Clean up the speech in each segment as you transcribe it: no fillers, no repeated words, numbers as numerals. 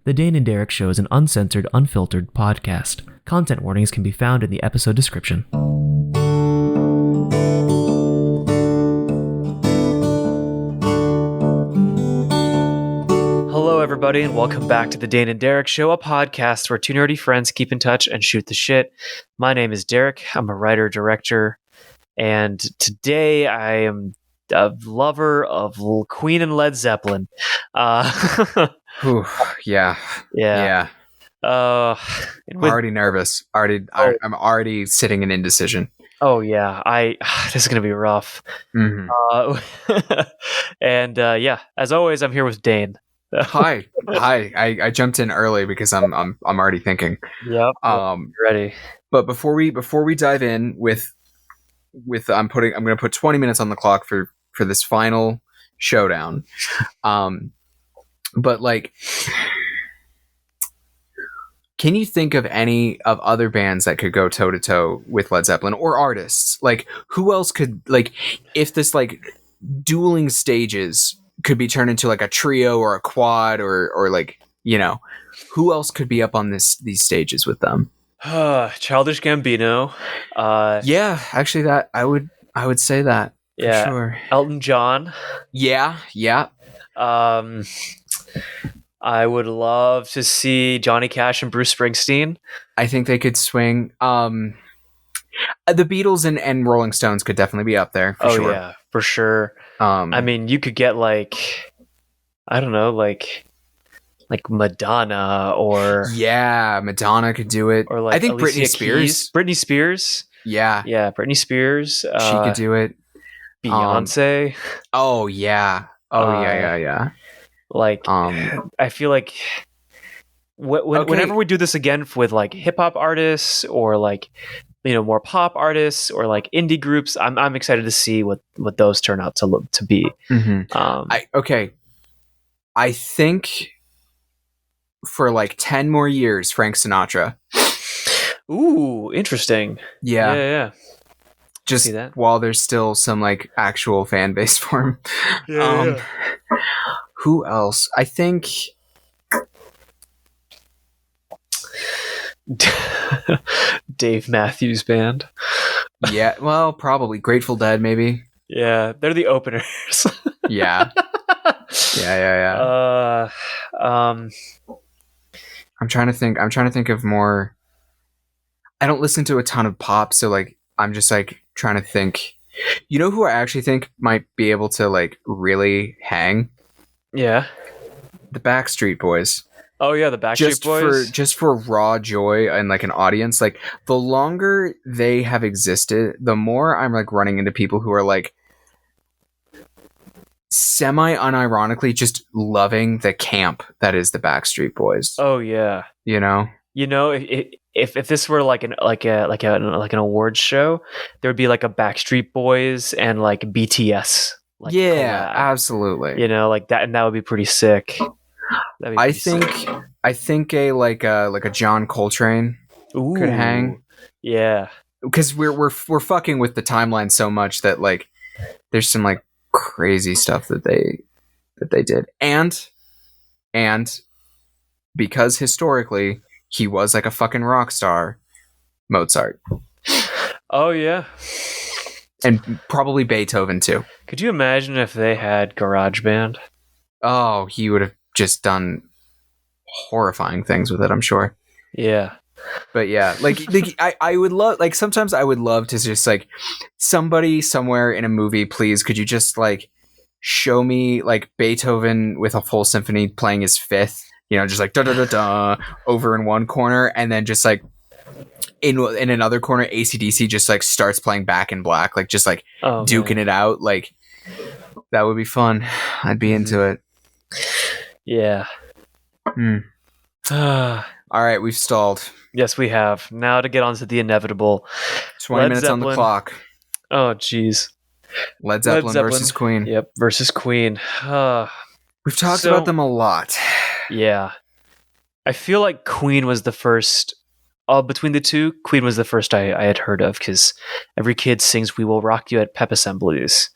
The Dane and Derek Show is an uncensored, unfiltered podcast. Content warnings can be found in the episode description. Hello, everybody, and welcome back to the Dane and Derek Show, a podcast where two nerdy friends keep in touch and shoot the shit. My name is Derek. I'm a writer-director, and today I am a lover of Queen and Led Zeppelin. Ooh, yeah. I'm already nervous. I'm already sitting in indecision. Oh yeah, this is gonna be rough. Mm-hmm. And as always, I'm here with Dane. Hi. I jumped in early because I'm already thinking. Yep. Ready. But before we dive in with I'm gonna put 20 minutes on the clock for this final showdown. But like, can you think of any of other bands that could go toe to toe with Led Zeppelin, or artists? Like, who else could, like, if this like dueling stages could be turned into like a trio or a quad or like, you know, who else could be up on these stages with them? Childish Gambino. Yeah, actually, that I would say that. Yeah, for sure. Elton John. Yeah. I would love to see Johnny Cash and Bruce Springsteen. I think they could swing. The Beatles and Rolling Stones could definitely be up there. For sure. Yeah, for sure. I mean, you could get like, I don't know, like Madonna or Madonna could do it. Or like, I think Alicia Britney Spears. Keys. Britney Spears. Yeah, Britney Spears. She could do it. Beyonce. Oh yeah. Yeah. Like, I feel like whenever we do this again with like hip hop artists or like, you know, more pop artists or like indie groups, I'm excited to see what those turn out to be. Mm-hmm. I think for like 10 more years, Frank Sinatra. Ooh, interesting. Yeah. Just while there's still some like actual fan base for him. Who else? I think Dave Matthews Band. Yeah, well, probably Grateful Dead, maybe. Yeah, they're the openers. Yeah. I'm trying to think of more. I don't listen to a ton of pop, so like I'm just like trying to think. You know who I actually think might be able to like really hang? Yeah. The Backstreet Boys. Oh yeah, the Backstreet Boys. Just for raw joy and like an audience, like the longer they have existed, the more I'm like running into people who are like semi unironically just loving the camp that is the Backstreet Boys. Oh yeah. You know, if this were like an awards show, there would be like a Backstreet Boys and like BTS. Like, yeah, collab. Absolutely. You know, like that, and that would be pretty sick. I think a John Coltrane could hang. Yeah, because we're fucking with the timeline so much that like there's some like crazy stuff that they did, and because historically he was like a fucking rock star, Mozart. Oh yeah. And probably Beethoven too. Could you imagine if they had GarageBand? Oh, he would have just done horrifying things with it, I'm sure. Yeah. But yeah, like I would love, like sometimes I would love to just like somebody somewhere in a movie, please, could you just like show me like Beethoven with a full symphony playing his fifth, you know, just like da da da da over in one corner, and then just like in another corner, AC/DC just like starts playing Back in Black, like just like duking it out. Like that would be fun. I'd be into it. Yeah. All right, we've stalled. Yes, we have. Now to get on to the inevitable. 20 minutes on the clock. Oh, jeez. Led Zeppelin versus Queen. Yep, versus Queen. We've talked about them a lot. Yeah. I feel like Queen was the first. Between the two, Queen was the first I had heard of, because every kid sings "We Will Rock You" at pep assemblies.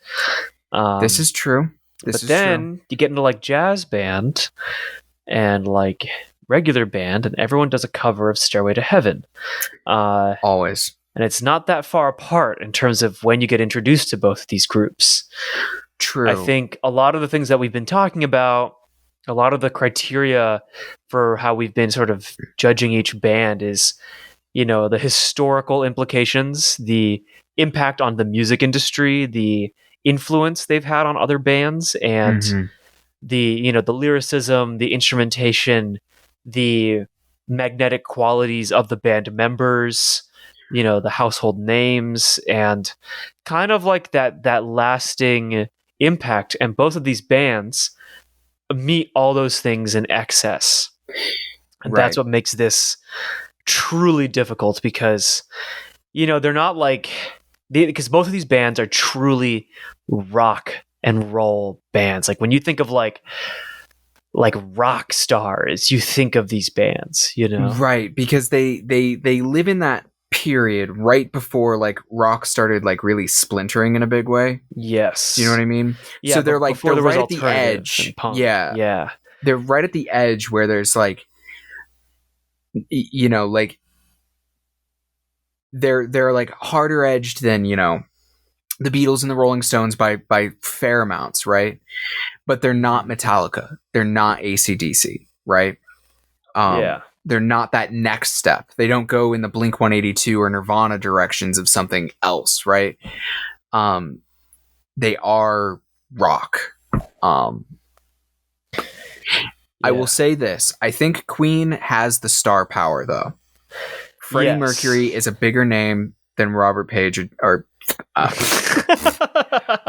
This is true. But then you get into like jazz band and like regular band, and everyone does a cover of Stairway to Heaven. Always. And it's not that far apart in terms of when you get introduced to both of these groups. True. I think a lot of the things that we've been talking about, a lot of the criteria for how we've been sort of judging each band is, the historical implications, the impact on the music industry, the influence they've had on other bands, and the lyricism, the instrumentation, the magnetic qualities of the band members, the household names, and kind of like that lasting impact. And both of these bands meet all those things in excess. And that's what makes this truly difficult, because they're not because both of these bands are truly rock and roll bands. Like when you think of like rock stars, you think of these bands, right, because they live in that period right before like rock started like really splintering in a big way. Yes. Do you know what I mean? Yeah, so they're before there right was at the edge. punk. Yeah. They're right at the edge where there's like, like they're like harder edged than, the Beatles and the Rolling Stones by fair amounts, right? But they're not Metallica. They're not AC/DC, right? They're not that next step. They don't go in the Blink-182 or Nirvana directions of something else, right? They are rock. I will say this. I think Queen has the star power, though. Freddie Mercury is a bigger name than Robert Page or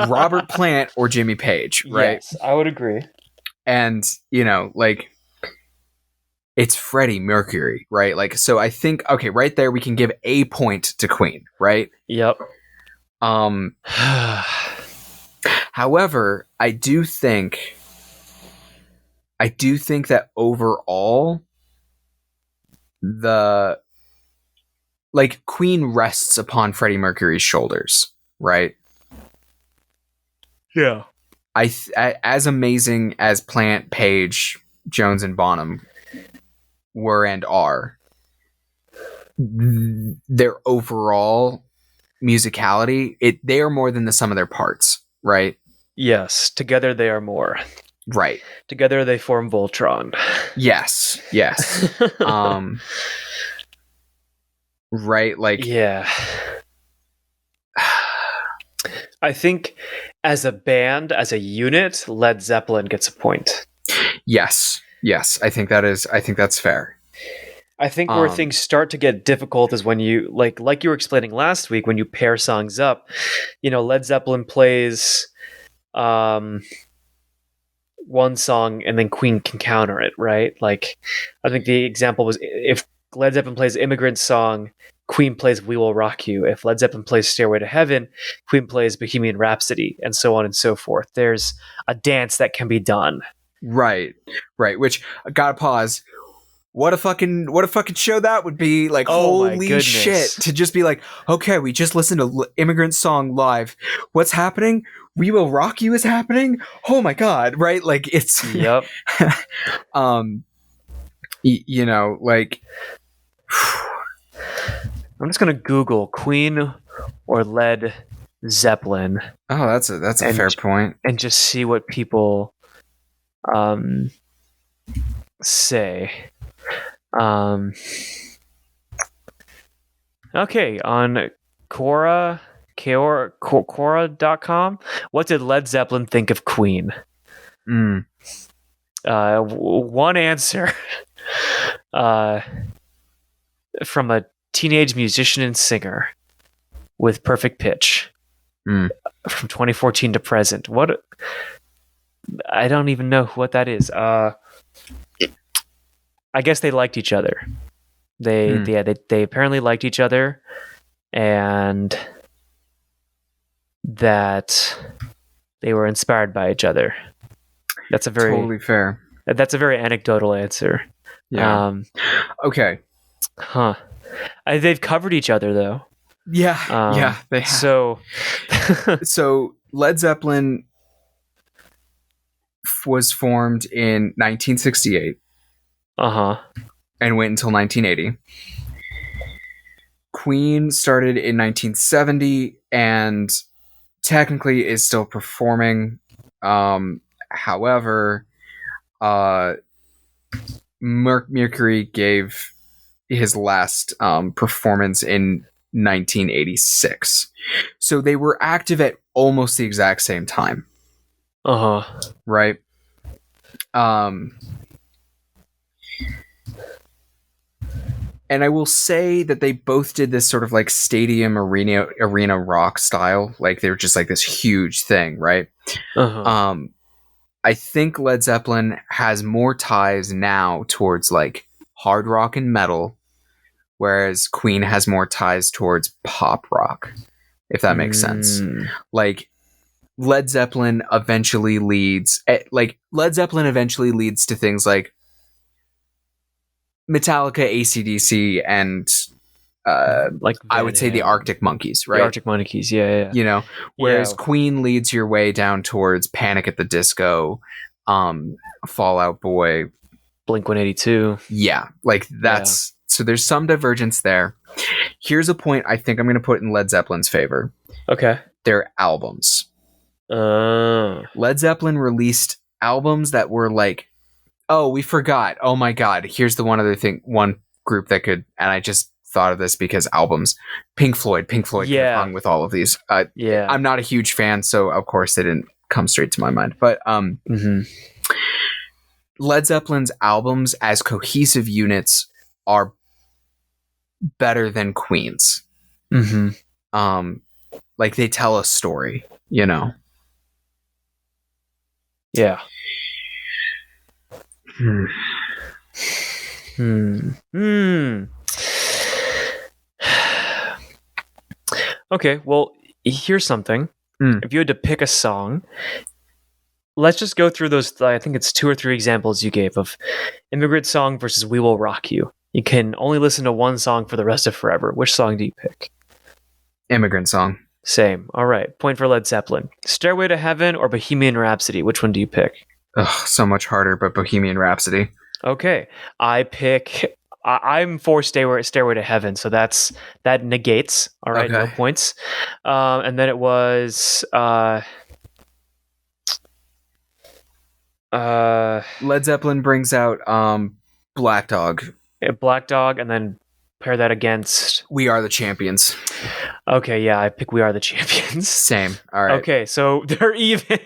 Robert Plant or Jimmy Page, right? Yes, I would agree. And, it's Freddie Mercury, right? Like, so I think, okay, right there we can give a point to Queen, right? Yep. However, I do think that overall Queen rests upon Freddie Mercury's shoulders, right? Yeah. As amazing as Plant, Page, Jones, and Bonham were and are, their overall musicality, they are more than the sum of their parts, right? Yes, together they are more. Right. Together they form Voltron. Yes. Right, like... Yeah. I think as a band, as a unit, Led Zeppelin gets a point. Yes, I think that's fair. I think where things start to get difficult is when you, like you were explaining last week, when you pair songs up. Led Zeppelin plays one song and then Queen can counter it, right? Like, I think the example was if Led Zeppelin plays Immigrant Song, Queen plays We Will Rock You. If Led Zeppelin plays Stairway to Heaven, Queen plays Bohemian Rhapsody, and so on and so forth. There's a dance that can be done. Right. Which, I gotta pause. What a fucking show that would be. Like, holy shit. To just be like, okay, we just listened to Immigrant Song live. What's happening? We Will Rock You is happening? Oh my god, right? Like, it's... Yep. Like... I'm just gonna Google Queen or Led Zeppelin. Oh, that's a fair point. And just see what people say. Okay, on Quora.com, what did Led Zeppelin think of Queen? One answer from a teenage musician and singer with perfect pitch from 2014 to present. What? I don't even know what that is. I guess they liked each other. They apparently liked each other, and that they were inspired by each other. That's a very totally fair. That's a very anecdotal answer. Yeah. Okay. Huh. They've covered each other though. Yeah. They have. So Led Zeppelin was formed in 1968. and went until 1980. Queen started in 1970 and technically is still performing. However, Mercury gave his last performance in 1986. So they were active at almost the exact same time. Right? And I will say that they both did this sort of like stadium arena rock style. Like they were just like this huge thing, right? I think Led Zeppelin has more ties now towards like hard rock and metal, whereas Queen has more ties towards pop rock, if that makes sense. Like Led Zeppelin eventually leads to things like Metallica, AC/DC, and like I would say the Arctic Monkeys, right? The Arctic Monkeys, yeah. You know, whereas Queen leads your way down towards Panic at the Disco, Fall Out Boy, Blink-182. Yeah, like that's so there's some divergence there. Here's a point I think I'm going to put in Led Zeppelin's favor. Okay. Their albums. Led Zeppelin released albums that were like, oh, we forgot. Oh my God. Here's the one group that could, and I just thought of this because albums. Pink Floyd could have hung with all of these. I'm not a huge fan, so of course they didn't come straight to my mind. But Led Zeppelin's albums as cohesive units are better than Queen's. Like they tell a story, you know? Yeah. Okay, well, here's something. If you had to pick a song, let's just go through those. I think it's 2 or 3 examples you gave of Immigrant Song versus We Will Rock You. You can only listen to one song for the rest of forever. Which song do you pick? Immigrant Song. Same. All right. Point for Led Zeppelin. Stairway to Heaven or Bohemian Rhapsody? Which one do you pick? Ugh, so much harder, but Bohemian Rhapsody. Okay. I'm for Stairway to Heaven, so that negates. All right, no points. And then it was Led Zeppelin brings out Black Dog. Black Dog, and then pair that against We Are the Champions. Okay, yeah, I pick We Are the Champions. Same. All right. Okay, so they're even.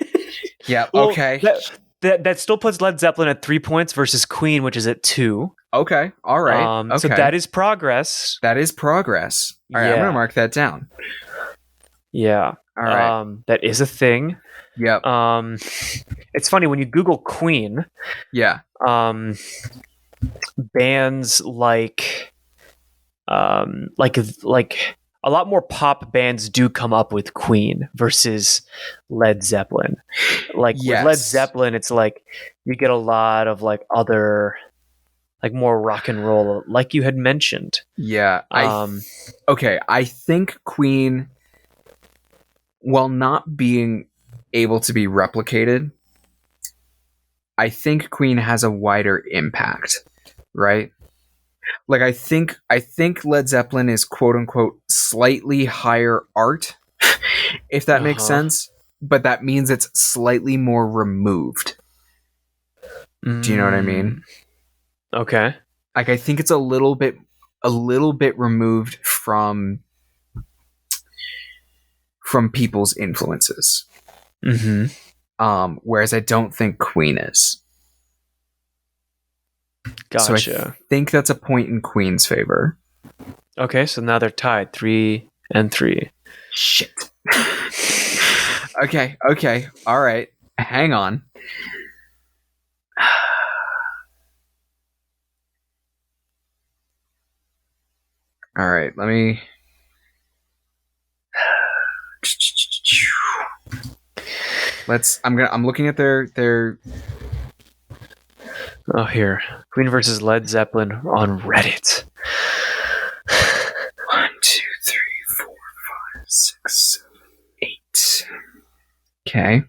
Yeah. Well, okay. That still puts Led Zeppelin at 3 points versus Queen, which is at 2. Okay. All right. Okay. So that is progress. All right. I'm gonna mark that down. Yeah. All right. That is a thing. Yep. It's funny when you Google Queen. Yeah. Bands like a lot more pop bands do come up with Queen versus Led Zeppelin. With Led Zeppelin, it's like you get a lot of like other, like more rock and roll, like you had mentioned. Yeah. I think Queen, while not being able to be replicated, I think Queen has a wider impact, right? Like I think Led Zeppelin is quote unquote slightly higher art, if that makes sense. But that means it's slightly more removed. Do you know what I mean? Okay. Like I think it's a little bit removed from people's influences. Whereas I don't think Queen is. Gotcha. So I think that's a point in Queen's favor. Okay, so now they're tied 3-3. Shit. Okay. All right. Hang on. All right, let me. I'm looking at their. Oh, here. Queen versus Led Zeppelin on Reddit. 1, 2, 3, 4, 5, 6, 7, 8. Okay.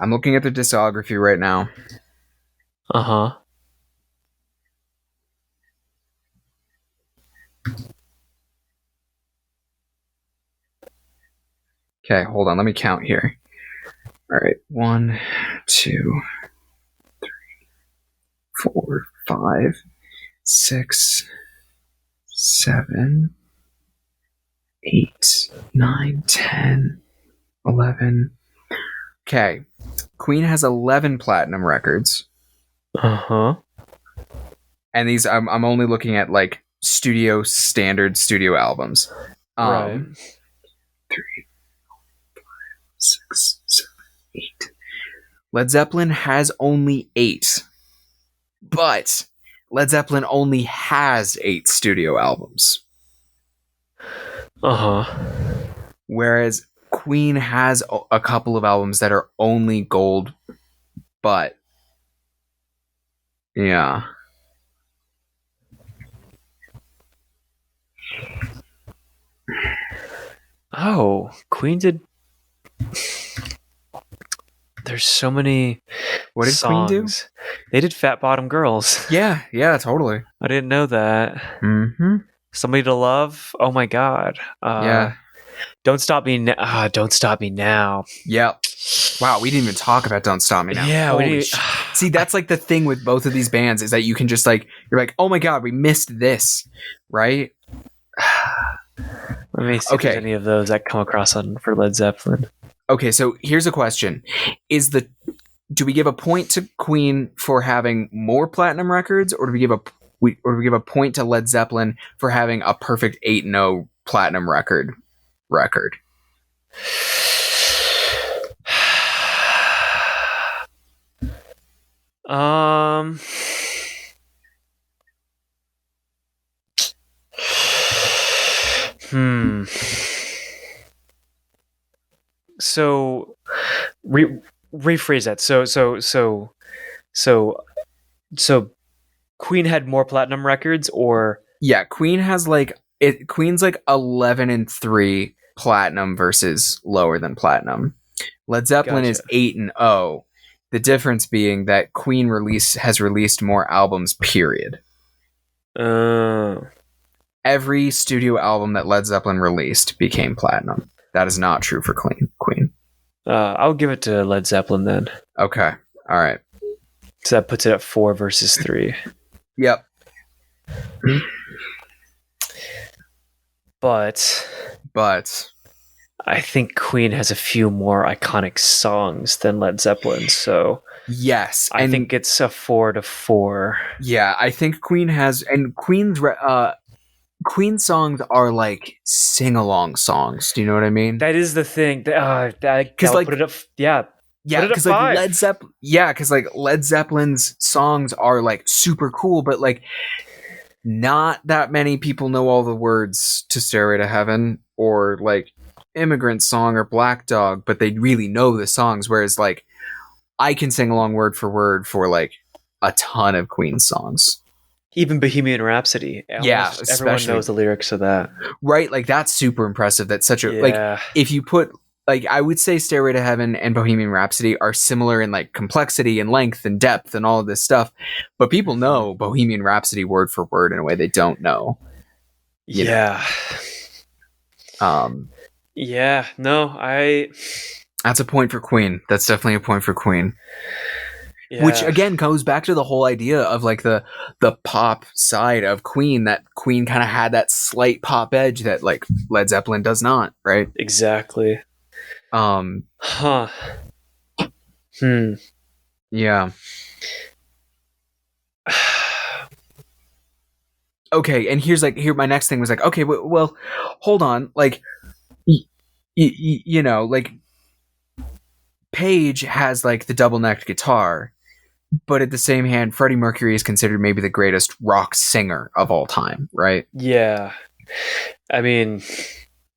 I'm looking at the discography right now. Uh-huh. Okay, hold on. Let me count here. All right. 1, 2, 3, 4, 5, 6, 7, 8, 9, 10, 11. Okay. Queen has 11 platinum records. Uh-huh. And these, I'm only looking at like standard studio albums. Right. 3, 6, 7, 8. Led Zeppelin has only 8. But Led Zeppelin only has 8 studio albums. Uh-huh. Whereas Queen has a couple of albums that are only gold, but yeah. Oh, Queen did. There's so many What did songs. Queen do? They did Fat Bottom Girls. Yeah, totally. I didn't know that. Mm-hmm. Somebody to Love. Oh my God. Yeah. Don't Stop Me Now. Don't Stop Me Now. Yep. Wow, we didn't even talk about Don't Stop Me Now. Yeah, Holy shit. See, that's like the thing with both of these bands is that you can just like, you're like, oh my God, we missed this, right? Let me see if there's any of those that come across for Led Zeppelin. Okay, so here's a question. Do we give a point to Queen for having more platinum records, or do we give a point to Led Zeppelin for having a perfect 8-0 platinum record? So rephrase that. So Queen had more platinum records, or yeah, Queen has Queen's like 11-3 platinum versus lower than platinum. Led Zeppelin is 8-0. The difference being that Queen has released more albums, period. Every studio album that Led Zeppelin released became platinum. That is not true for Queen. I'll give it to Led Zeppelin then. Okay. All right. So that puts it at 4 versus 3. Yep. But I think Queen has a few more iconic songs than Led Zeppelin, so yes, I think it's a 4-4. Yeah, I think Queen has, and Queen songs are like sing-along songs. Do you know what I mean? That is the thing. Because like, put it up, yeah, because like Led Zeppelin's songs are like super cool, but like not that many people know all the words to Stairway to Heaven or like Immigrant Song or Black Dog, but they really know the songs. Whereas like I can sing along word for word for like a ton of Queen songs. Even Bohemian Rhapsody. Everyone knows the lyrics of that. Right? Like that's super impressive. That's such a like if you put like I would say Stairway to Heaven and Bohemian Rhapsody are similar in like complexity and length and depth and all of this stuff. But people know Bohemian Rhapsody word for word in a way they don't know. Yeah. That's a point for Queen. That's definitely a point for Queen. Yeah. Which again goes back to the whole idea of like the pop side of Queen, that Queen kind of had that slight pop edge that like Led Zeppelin does not, right? Exactly. Yeah. Okay, and here my next thing was like, okay, well hold on, like you know, like Page has like the double-necked guitar, but at the same hand, Freddie Mercury is considered maybe the greatest rock singer of all time, right? Yeah. I mean,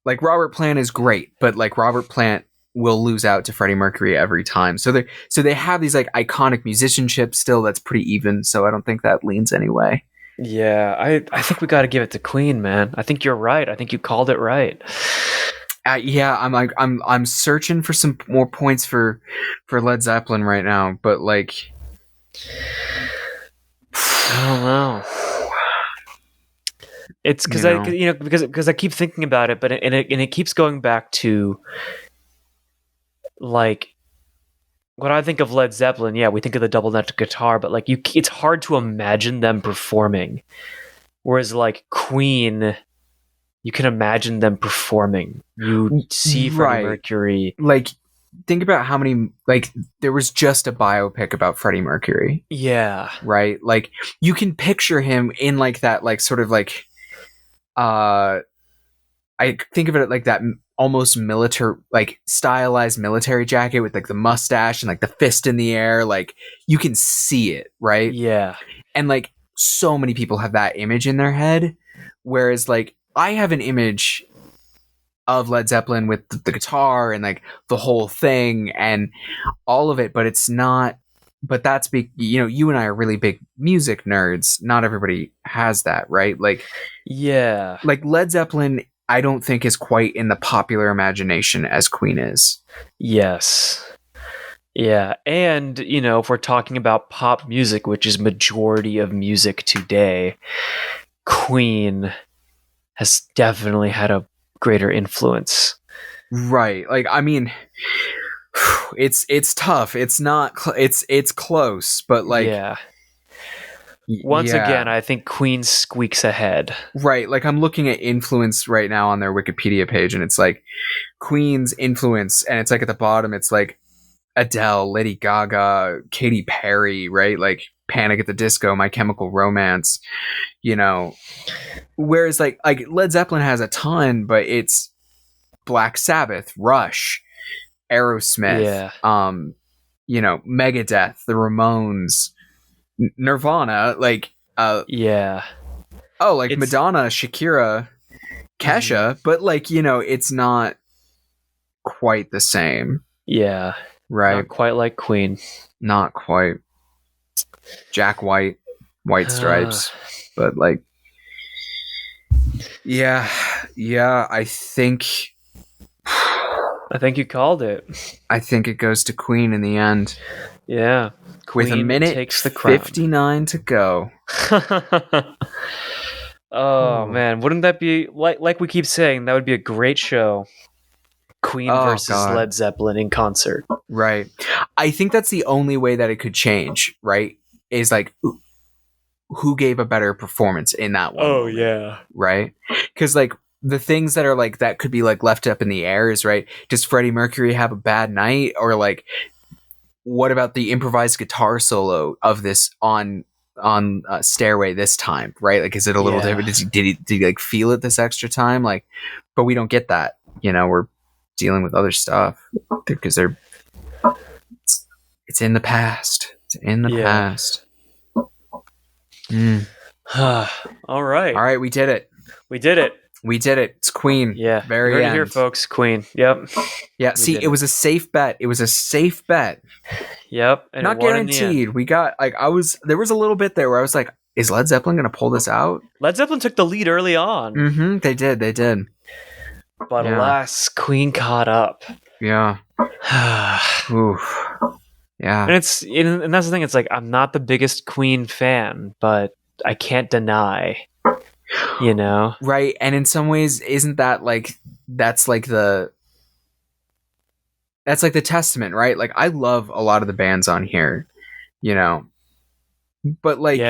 like Robert Plant is great, but like Robert Plant will lose out to Freddie Mercury every time. So they have these like iconic musicianship still that's pretty even, so I don't think that leans any way. Yeah, I think we got to give it to Queen, man. I think you're right. I think you called it right. Yeah, I'm searching for some more points for Led Zeppelin right now, but like, I don't know. It's because because I keep thinking about it, but it keeps going back to like when I think of Led Zeppelin. Yeah, we think of the double neck guitar, but like it's hard to imagine them performing. Whereas like Queen, you can imagine them performing. You see Freddie Mercury. Like, think about how many, like, there was just a biopic about Freddie Mercury. Yeah. Right? Like, you can picture him in like that, like, sort of like, I think of it like that almost military, like stylized military jacket with like the mustache and like the fist in the air. Like, you can see it, right? Yeah. And like, so many people have that image in their head. Whereas like, I have an image of Led Zeppelin with the guitar and like the whole thing and all of it, but it's not. But that's you and I are really big music nerds. Not everybody has that, right? Like, yeah, like Led Zeppelin, I don't think is quite in the popular imagination as Queen is. Yes. Yeah, and if we're talking about pop music, which is majority of music today, Queen has definitely had a greater influence. Right. Like, I mean, it's tough. It's not. It's close, but like, yeah. Once again, I think Queen squeaks ahead. Right. Like, I'm looking at influence right now on their Wikipedia page, and it's like Queen's influence, and it's like at the bottom, it's like Adele, Lady Gaga, Katy Perry, right? Like Panic at the Disco, My Chemical Romance, Whereas like Led Zeppelin has a ton, but it's Black Sabbath, Rush, Aerosmith, Megadeth, the Ramones, Nirvana, like yeah. Oh, like it's Madonna, Shakira, Kesha, but like, it's not quite the same. Yeah. Right. Not quite like Queen. Not quite. Jack White, White Stripes. But like, yeah, I think you called it. I think it goes to Queen in the end. Yeah. Queen with a minute takes the crown. 59 to go. Oh man, wouldn't that be like we keep saying, that would be a great show. Queen versus Led Zeppelin in concert. Right. I think that's the only way that it could change, right? Is like, who gave a better performance in that one? Oh, yeah. Right? Because like the things that are like that could be like left up in the air is, right, does Freddie Mercury have a bad night? Or like, what about the improvised guitar solo of this on Stairway this time, right? Like, is it a little different? Did he like feel it this extra time? Like, but we don't get that. We're dealing with other stuff because it's in the past. It's in the past. All right, we did it. It's Queen. Yeah, very end. Here, folks. Queen. Yep. Yeah. See, it was a safe bet. Yep. And not guaranteed. We got there was a little bit there where I was like, is Led Zeppelin going to pull this out? Led Zeppelin took the lead early on. Mm-hmm. They did. But alas, Queen caught up. Yeah. Oof. Yeah. And that's the thing. It's like, I'm not the biggest Queen fan, but I can't deny, Right. And in some ways, isn't that like, that's like the testament, right? Like, I love a lot of the bands on here, but like,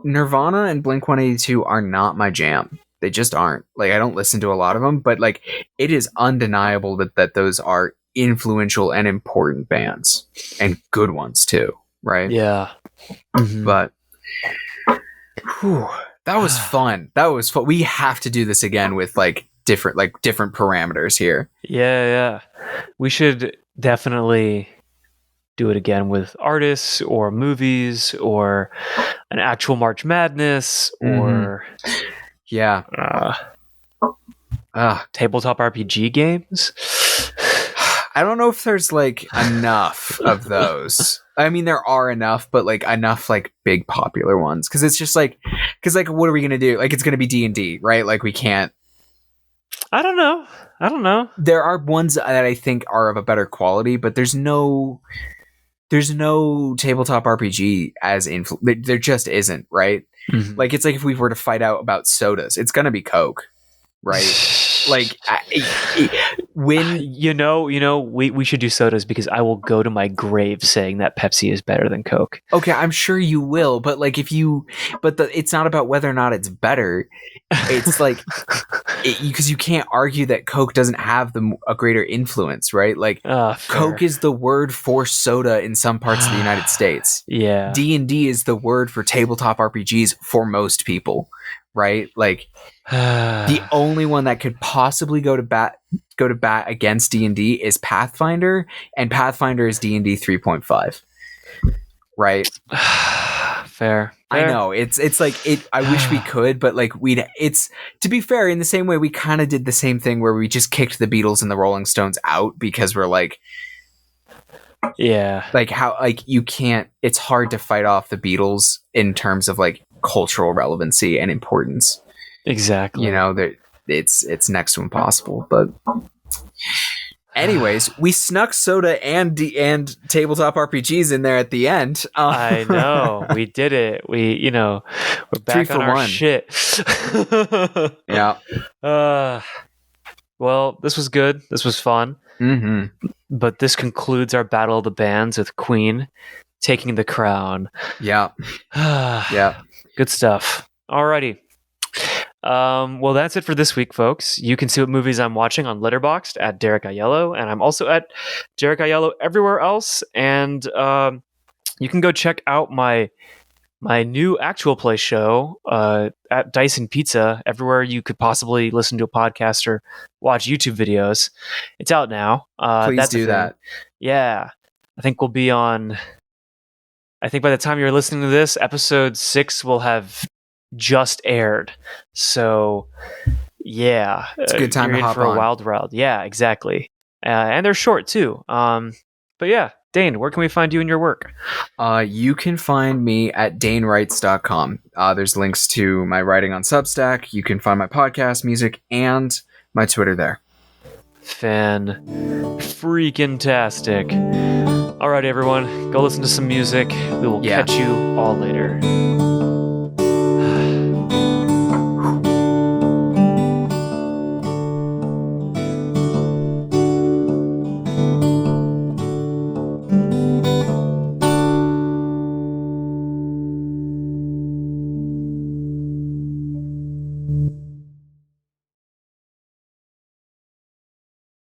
Nirvana and Blink-182 are not my jam. They just aren't. Like, I don't listen to a lot of them, but like, it is undeniable that those are influential and important bands, and good ones too, right? Yeah. Mm-hmm. But that was fun. We have to do this again with different parameters here. Yeah. We should definitely do it again with artists or movies or an actual March Madness or tabletop RPG games. I don't know if there's enough of those. I mean, there are enough, but enough big popular ones, because it's just what are we gonna do? It's gonna be D&D, right? We can't. I don't know. There are ones that I think are of a better quality, but there's no tabletop RPG as there just isn't, right? Mhm. Like, it's like if we were to fight out about sodas, it's gonna be Coke, right? Like, when we should do sodas because I will go to my grave saying that Pepsi is better than Coke. okay, I'm sure you will, but like it's not about whether or not it's better. It's like because you can't argue that Coke doesn't have a greater influence, right? Like, Coke is the word for soda in some parts of the United States. Yeah. D&D is the word for tabletop RPGs for most people, right? Like, the only one that could possibly go to bat against D&D is Pathfinder, and Pathfinder is D&D 3.5. Right? Fair. I know it's like I wish we could, but like it's, to be fair, in the same way we kind of did the same thing where we just kicked the Beatles and the Rolling Stones out because we're like, yeah, like how, like, you can't, it's hard to fight off the Beatles in terms of like cultural relevancy and importance. Exactly. You know, that it's next to impossible. But anyways, we snuck soda and tabletop RPGs in there at the end. I know, we did it. We're back on our 1. shit. Yeah. Well, this was good. This was fun. Mm-hmm. But this concludes our Battle of the Bands with Queen taking the crown. Yeah. Yeah. Good stuff. Alrighty. Well, that's it for this week, folks. You can see what movies I'm watching on Letterboxd at Benig-Aiello, and I'm also at Benig-Aiello everywhere else. And you can go check out my new actual play show at Dyson Pizza, everywhere you could possibly listen to a podcast or watch YouTube videos. It's out now. Please do that. Yeah. I think we'll be on... I think by the time you're listening to this, episode 6 will have just aired. So, yeah. It's a good time to hop for on. A wild ride. Yeah, exactly. And they're short, too. But yeah, Dane, where can we find you and your work? You can find me at danewrites.com. There's links to my writing on Substack. You can find my podcast, music, and my Twitter there. Freaking-tastic. All right, everyone, go listen to some music. We will catch you all later.